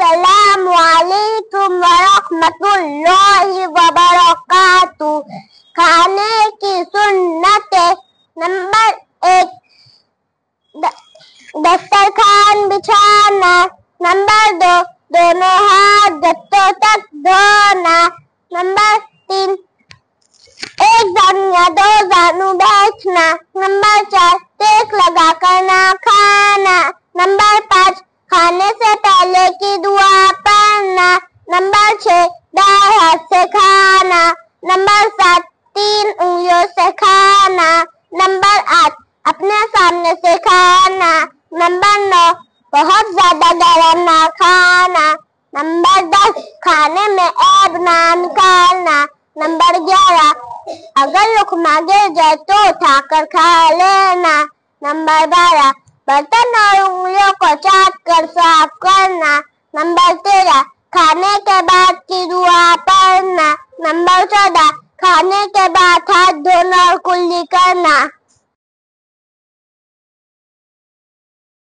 السلام علیکم ورحمۃ اللہ وبرکاتہ۔ کھانے کی سنتیں۔ نمبر 1، دسترخوان بچھانا۔ نمبر 2، دونوں ہاتھ گھٹنوں تک دھونا۔ نمبر 3، ایک زانو یا 2 زانو بیٹھنا۔ نمبر 4، ٹیک لگا کر نہ کھانا۔ نمبر 5، کھانے سے پہلے کی دعا پڑھنا۔ نمبر 6، دائیں ہاتھ سے کھانا۔ نمبر 7، 3 انگلیوں سے کھانا۔ نمبر 8، اپنے سامنے سے کھانا۔ نمبر 9، بہت زیادہ گرم نہ کھانا۔ نمبر 10، کھانے میں عیب نہ نکالنا۔ نمبر 11، اگر لقمہ گر جائے تو اٹھا کر کھا لینا۔ نمبر 12، برتن اور انگلیوں کو چاٹ کر صاف کرنا۔ نمبر 13، کھانے کے بعد کی دعا پڑھنا۔ نمبر 14، کھانے کے بعد ہاتھ دھونا اور کلی کرنا۔